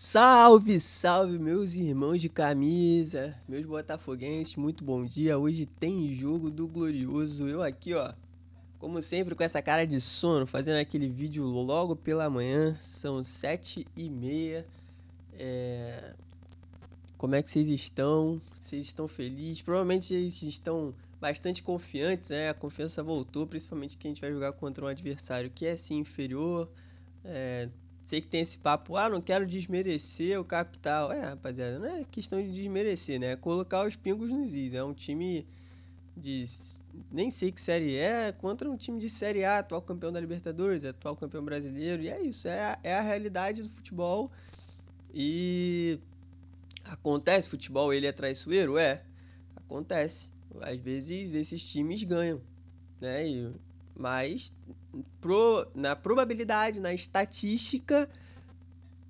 Salve, salve, meus irmãos de camisa, meus botafoguenses, muito bom dia. Hoje tem jogo do Glorioso. Eu aqui, ó, como sempre, com essa cara de sono, fazendo aquele vídeo logo pela manhã. São 7h30. Como é que vocês estão? Vocês estão felizes? Provavelmente vocês estão bastante confiantes, né? A confiança voltou, principalmente que a gente vai jogar contra um adversário que é sim inferior. Sei que tem esse papo, não quero desmerecer o Capital. Rapaziada, não é questão de desmerecer, né? É colocar os pingos nos is. É um time de... nem sei que série é, contra um time de Série A, atual campeão da Libertadores, atual campeão brasileiro. E é isso, é a realidade do futebol. E acontece, futebol ele é traiçoeiro? Acontece. Às vezes esses times ganham, né? Mas na probabilidade, na estatística,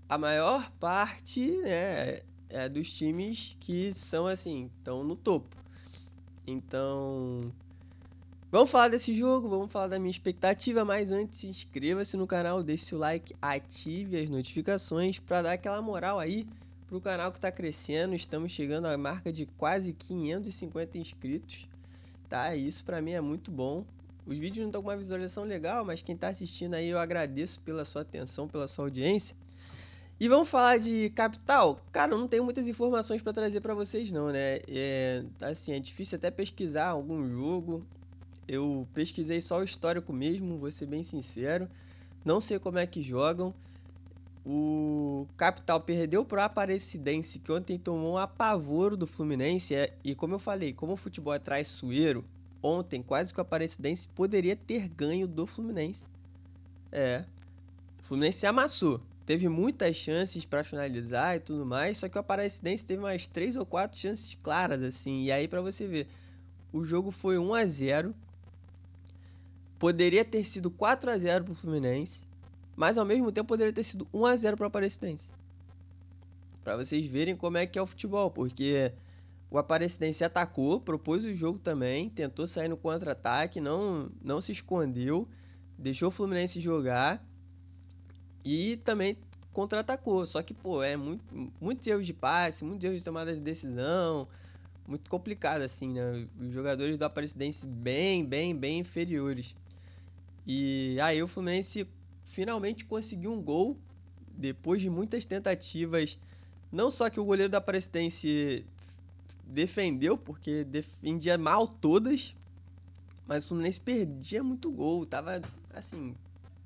a maior parte, né, é dos times que são assim, estão no topo. Então, vamos falar desse jogo, vamos falar da minha expectativa, mas antes inscreva-se no canal, deixe seu like, ative as notificações para dar aquela moral aí pro canal que está crescendo. Estamos chegando à marca de quase 550 inscritos, tá? Isso para mim é muito bom. Os vídeos não estão com uma visualização legal, mas quem está assistindo aí eu agradeço pela sua atenção, pela sua audiência. E vamos falar de Capital? Cara, eu não tenho muitas informações para trazer para vocês não, né? Assim, é difícil até pesquisar algum jogo. Eu pesquisei só o histórico mesmo, vou ser bem sincero. Não sei como é que jogam. O Capital perdeu pro Aparecidense, que ontem tomou um apavoro do Fluminense. E como eu falei, como o futebol é traiçoeiro, ontem quase que o Aparecidense poderia ter ganho do Fluminense. O Fluminense se amassou. Teve muitas chances para finalizar e tudo mais, só que o Aparecidense teve umas 3 ou 4 chances claras, assim. E aí, para você ver, o jogo foi 1-0. Poderia ter sido 4-0 pro Fluminense, mas ao mesmo tempo poderia ter sido 1-0 pro Aparecidense. Para vocês verem como é que é o futebol, porque o Aparecidense atacou, propôs o jogo também, tentou sair no contra-ataque, não se escondeu, deixou o Fluminense jogar e também contra-atacou. Só que, muitos erros de passe, muitos erros de tomada de decisão, muito complicado assim, né? Os jogadores do Aparecidense bem inferiores. E aí o Fluminense finalmente conseguiu um gol depois de muitas tentativas. Não só que o goleiro do Aparecidense defendeu, porque defendia mal todas, mas o Fluminense perdia muito gol. Tava assim,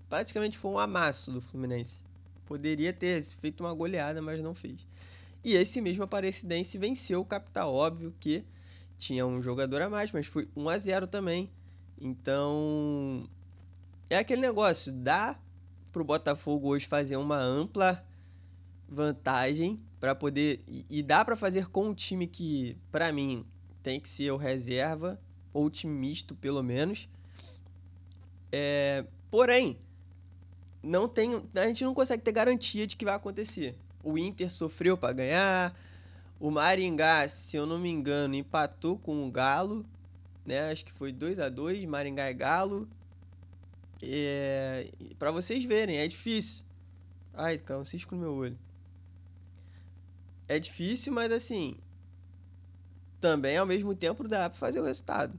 praticamente foi um amasso do Fluminense. Poderia ter feito uma goleada, mas não fez. E esse mesmo Aparecidense venceu o Capital. Óbvio que tinha um jogador a mais, mas foi 1-0 também. Então, é aquele negócio, dá pro Botafogo hoje fazer uma ampla vantagem para poder e dá para fazer com um time que, para mim, tem que ser o reserva ou o time misto, pelo menos. Porém, a gente não consegue ter garantia de que vai acontecer. O Inter sofreu para ganhar, o Maringá, se eu não me engano, empatou com o Galo, né? Acho que foi 2-2, Maringá e Galo. Para vocês verem, é difícil. Ai, caiu um cisco no meu olho. É difícil, mas assim, também ao mesmo tempo dá pra fazer o resultado.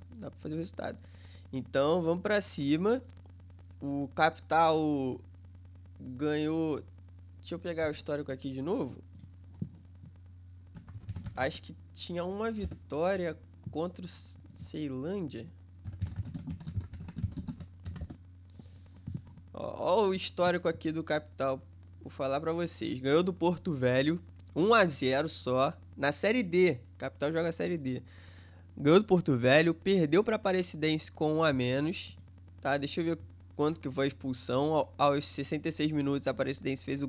Então, vamos pra cima. O Capital ganhou... Deixa eu pegar o histórico aqui de novo. Acho que tinha uma vitória contra o Ceilândia. Ó o histórico aqui do Capital. Vou falar pra vocês. Ganhou do Porto Velho, 1-0 só, na Série D. Capital joga a Série D. Ganhou do Porto Velho, perdeu pra Aparecidense com 1 a menos. Tá, deixa eu ver quanto que foi a expulsão. Aos 66 minutos, a Aparecidense fez o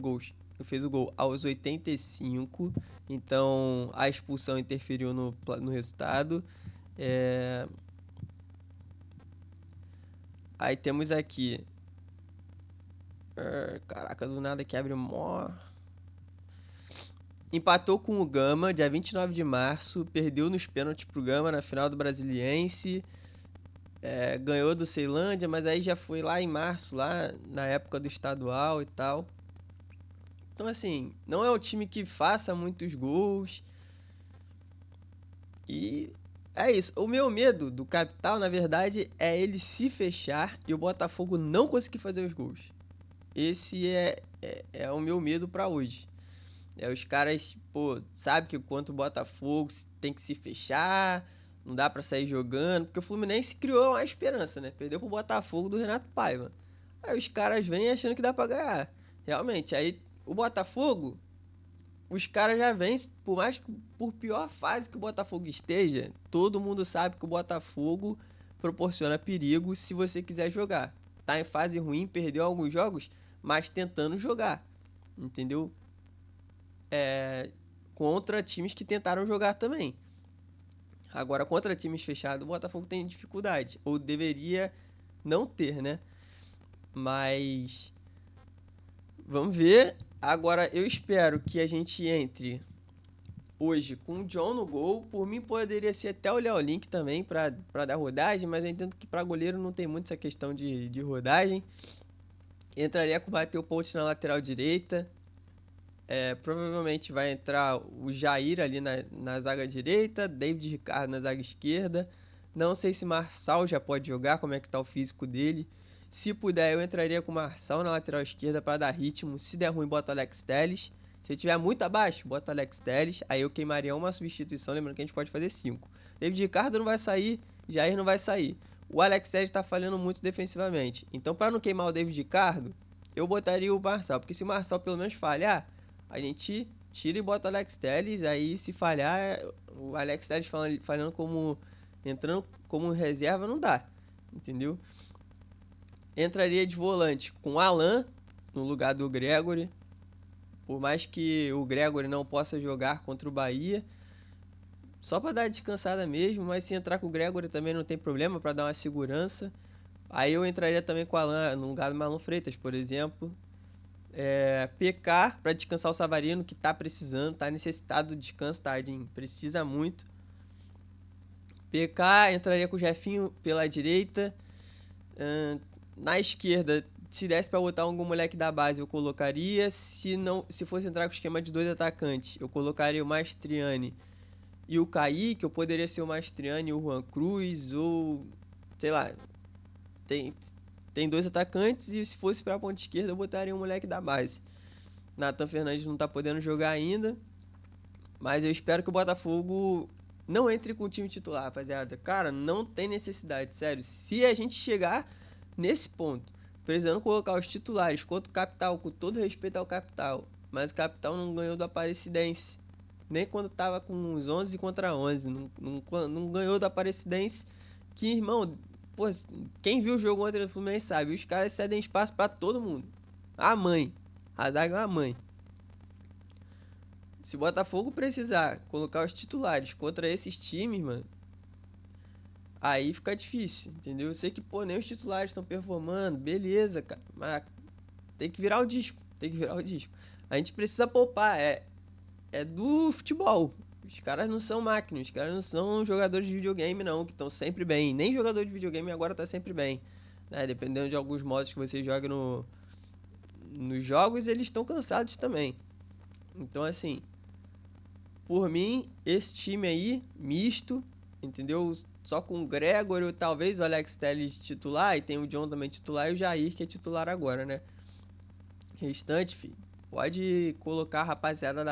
gol aos 85. Então, a expulsão interferiu no resultado. Aí temos aqui... Caraca, do nada que abre mó... Empatou com o Gama, dia 29 de março. Perdeu nos pênaltis pro Gama na final do Brasiliense. Ganhou do Ceilândia, mas aí já foi lá em março, lá na época do estadual e tal. Então, assim, não é um time que faça muitos gols. E é isso. O meu medo do Capital, na verdade, é ele se fechar e o Botafogo não conseguir fazer os gols. Esse é o meu medo pra hoje. Os caras, pô, sabe que quanto o Botafogo tem que se fechar, não dá pra sair jogando, porque o Fluminense criou uma esperança, né? Perdeu pro Botafogo do Renato Paiva. Aí os caras vêm achando que dá pra ganhar. Realmente, aí o Botafogo, os caras já vêm, por mais que por pior fase que o Botafogo esteja, todo mundo sabe que o Botafogo proporciona perigo se você quiser jogar. Tá em fase ruim, perdeu alguns jogos, mas tentando jogar, entendeu? Contra times que tentaram jogar também. Agora, contra times fechados, o Botafogo tem dificuldade. Ou deveria não ter, né? Mas vamos ver. Agora, eu espero que a gente entre hoje com o John no gol. Por mim, poderia ser até o Léo Link também para dar rodagem, mas eu entendo que para goleiro não tem muito essa questão de rodagem. Entraria com o Matheus Pontes na lateral direita. Provavelmente vai entrar o Jair ali na zaga direita, David Ricardo na zaga esquerda. Não sei se Marçal já pode jogar, como é que tá o físico dele. Se puder, eu entraria com o Marçal na lateral esquerda para dar ritmo. Se der ruim, bota o Alex Telles. Se tiver muito abaixo, bota o Alex Telles. Aí eu queimaria uma substituição, lembrando que a gente pode fazer 5. David Ricardo não vai sair, Jair não vai sair. O Alex Telles tá falhando muito defensivamente. Então, para não queimar o David Ricardo, eu botaria o Marçal. Porque se o Marçal pelo menos falhar, a gente tira e bota o Alex Telles. Aí, se falhar, o Alex Telles falhando entrando como reserva, não dá. Entendeu? Entraria de volante com o Alan no lugar do Gregory. Por mais que o Gregory não possa jogar contra o Bahia, só para dar descansada mesmo. Mas se entrar com o Gregory também não tem problema, para dar uma segurança. Aí eu entraria também com o Alan no lugar do Marlon Freitas, por exemplo. PK para descansar o Savarino, que tá precisando, tá necessitado de descanso, tadinho, precisa muito. PK entraria com o Jefinho pela direita. Na esquerda, se desse para botar algum moleque da base, eu colocaria. Se fosse entrar com o esquema de 2 atacantes, eu colocaria o Mastriani e o Kaique. Eu poderia ser o Mastriani e o Juan Cruz, ou sei lá. Tem 2 atacantes e se fosse pra ponta esquerda eu botaria um moleque da base. Nathan Fernandes não tá podendo jogar ainda, mas eu espero que o Botafogo não entre com o time titular, rapaziada. Cara, não tem necessidade, sério. Se a gente chegar nesse ponto, precisando colocar os titulares contra o Capital, com todo respeito ao Capital, mas o Capital não ganhou do Aparecidense, nem quando tava com uns 11 contra 11, não ganhou do Aparecidense, que, irmão... Pô, quem viu o jogo ontem do Fluminense sabe, os caras cedem espaço pra todo mundo. A mãe. A zaga é uma mãe. Se o Botafogo precisar colocar os titulares contra esses times, mano, aí fica difícil, entendeu? Eu sei que, pô, nem os titulares estão performando, beleza, cara, mas tem que virar o disco, A gente precisa poupar, é do futebol. Os caras não são máquinas, os caras não são jogadores de videogame, não, que estão sempre bem. Nem jogador de videogame agora tá sempre bem. Né? Dependendo de alguns modos que você joga nos jogos, eles estão cansados também. Então, assim, por mim, esse time aí, misto, entendeu? Só com o Gregory, talvez o Alex Telles titular, e tem o John também titular, e o Jair, que é titular agora, né? Restante, filho, pode colocar a rapaziada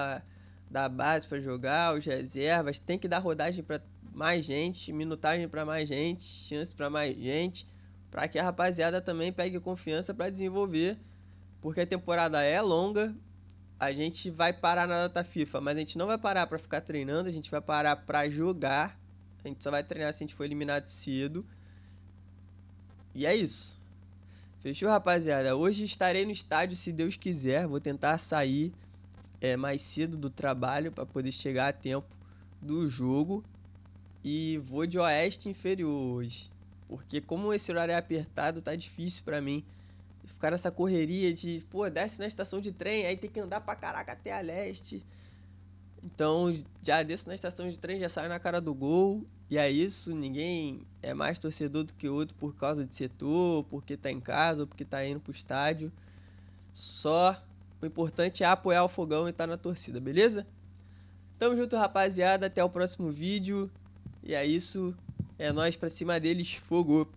da base para jogar, os reservas, tem que dar rodagem para mais gente, minutagem para mais gente, chance para mais gente, para que a rapaziada também pegue confiança para desenvolver, porque a temporada é longa. A gente vai parar na data FIFA, mas a gente não vai parar para ficar treinando, a gente vai parar para jogar. A gente só vai treinar se a gente for eliminado cedo. E é isso. Fechou, rapaziada? Hoje estarei no estádio, se Deus quiser. Vou tentar sair mais cedo do trabalho para poder chegar a tempo do jogo. E vou de Oeste Inferior hoje, porque como esse horário é apertado, tá difícil para mim ficar nessa correria de, pô, desce na estação de trem, aí tem que andar pra caraca até a Leste. Então, já desço na estação de trem, já saio na cara do gol. E é isso, ninguém é mais torcedor do que outro por causa de setor, porque tá em casa ou porque tá indo pro estádio. Só O importante é apoiar o Fogão e estar na torcida, beleza? Tamo junto, rapaziada. Até o próximo vídeo. E é isso. É nóis pra cima deles. Fogo!